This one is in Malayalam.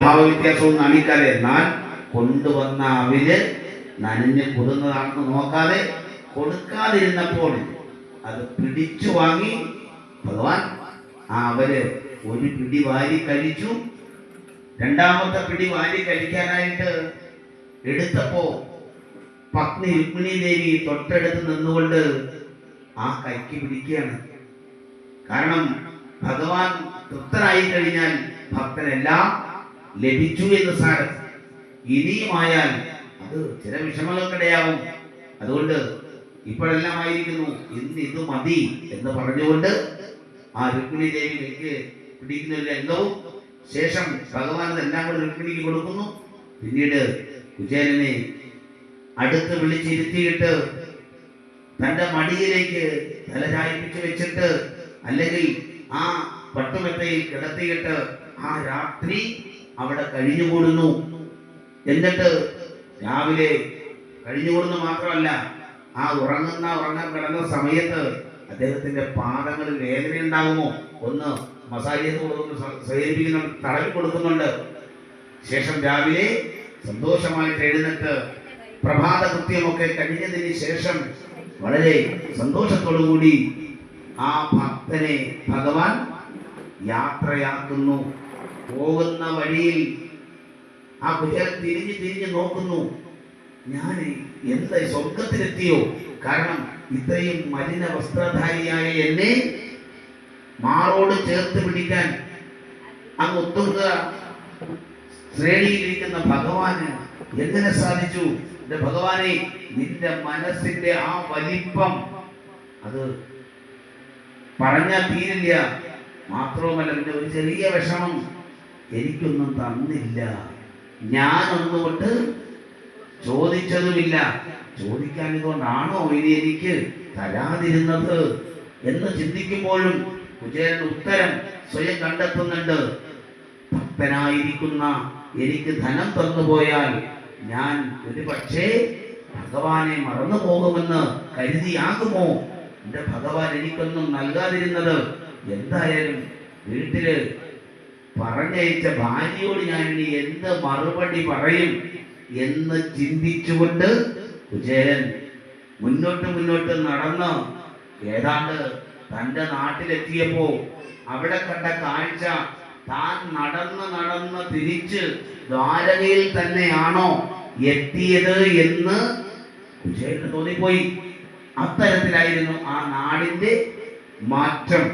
സ്വഭാവ വ്യത്യാസവും കാണിക്കാതെ, എന്നാൽ കൊണ്ടുവന്ന അവില് നനഞ്ഞ് കുതിർന്നതാണെന്ന് നോക്കാതെ കൊടുക്കാതിരുന്നപ്പോൾ അത് പിടിച്ചു വാങ്ങി ഭഗവാൻ ആ അവര് ഒരു പിടി വാരി കഴിച്ചു. രണ്ടാമത്തെ പിടി വാരി കഴിക്കാനായിട്ട് എടുത്തപ്പോ പത്നി രുക്മിണി ദേവി തൊട്ടടുത്ത് നിന്നുകൊണ്ട് ആ കൈക്ക് പിടിക്കുകയാണ്. കാരണം ഭഗവാൻ തൃപ്തനായി കഴിഞ്ഞാൽ ഭക്തനെല്ലാം ലഭിച്ചു എന്ന് സാരം. ഇനിയുമായാൽ അത് ചില വിഷമങ്ങൾക്കിടയാവും. അതുകൊണ്ട് ഇപ്പോഴെല്ലാം ആയിരിക്കുന്നു, ഇന്ന് ഇത് മതി എന്ന് പറഞ്ഞുകൊണ്ട് ആ രുക്മിണി ദേവി കൈക്ക് പിടിക്കുന്ന ഒരു രംഗവും ശേഷം ഭഗവാൻ എല്ലാം കൂടെ രുക്മിണിക്ക് കൊടുക്കുന്നു. പിന്നീട് കുചേലനെ അടുത്ത് വിളിച്ചിരുത്തിയിട്ട് തന്റെ മടിയിലേക്ക് തലചായിപ്പിച്ച് വെച്ചിട്ട്, അല്ലെങ്കിൽ ആ പട്ടുമെത്തയിൽ കിടത്തിയിട്ട് ആ രാത്രി അവിടെ കഴിഞ്ഞുകൂടുന്നു. എന്നിട്ട് രാവിലെ കഴിഞ്ഞുകൂടുന്നു മാത്രമല്ല, ആ ഉറങ്ങാൻ കിടന്ന സമയത്ത് അദ്ദേഹത്തിന്റെ പാദങ്ങളിൽ വേദന ഉണ്ടാകുമോ ഒന്ന് മസാജ് ചെയ്ത് കൊടുക്കുന്നു, തടവി കൊടുക്കുന്നുണ്ട്. ശേഷം രാവിലെ സന്തോഷമായിട്ട് എഴുന്നേറ്റ് പ്രഭാത കൃത്യമൊക്കെ കഴിഞ്ഞതിന് ശേഷം വളരെ സന്തോഷത്തോടുകൂടി ആ ഭക്തനെ ഭഗവാൻ യാത്രയാക്കുന്നു. പോകുന്ന വഴിയിൽ ആ കുചേലൻ തിരിഞ്ഞ് നോക്കുന്നു, ഞാൻ എന്താ സ്വർഗത്തിലെത്തിയോ? കാരണം ഇത്രയും മലിന വസ്ത്രധാരിയായ എന്നെ മാറോട് ചേർത്ത് പിടിക്കാൻ അങ്ങ് ഒത്തുക ശ്രേണിയിലിരിക്കുന്ന ഭഗവാന് എങ്ങനെ സാധിച്ചു? എന്റെ ഭഗവാനെ, നിന്റെ മനസ്സിന്റെ ആ വലിപ്പം അത് പറഞ്ഞാൽ തീരില്ല. മാത്രവുമല്ല, നിന്റെ ഒരു ചെറിയ വിഷമം എനിക്കൊന്നും തന്നില്ല, ഞാനൊന്നുകൊണ്ട് ചോദിച്ചതുമില്ല. ചോദിക്കാൻ ഇതുകൊണ്ടാണോ ഇനി എനിക്ക് തരാതിരുന്നത് എന്ന് ചിന്തിക്കുമ്പോഴും കുചേലൻ ഉത്തരം സ്വയം കണ്ടെത്തുന്നുണ്ട്. ഭക്തനായിരിക്കുന്ന എനിക്ക് ധനം തന്നുപോയാൽ ഞാൻ ഒരു പക്ഷേ ഭഗവാനെ മറന്നു പോകുമെന്ന് കരുതിയാകുമോ എന്റെ ഭഗവാൻ എനിക്കൊന്നും നൽകാതിരുന്നത്? എന്തായാലും വീട്ടില് പറഞ്ഞയച്ച ഭാര്യയോട് ഞാൻ ഇനി എന്ത് മറുപടി പറയും എന്ന് ചിന്തിച്ചുകൊണ്ട് കുചേലൻ മുന്നോട്ട് നടന്ന് ഏതാണ്ട് തന്റെ നാട്ടിലെത്തിയപ്പോ അവിടെ കണ്ട കാഴ്ച, താൻ നടന്ന് തിരിച്ച് ദ്വാരകയിൽ തന്നെയാണോ എത്തിയത് എന്ന് കുചേലന് തോന്നിപ്പോയി. അത്തരത്തിലായിരുന്നു ആ നാടിന്റെ മാറ്റം.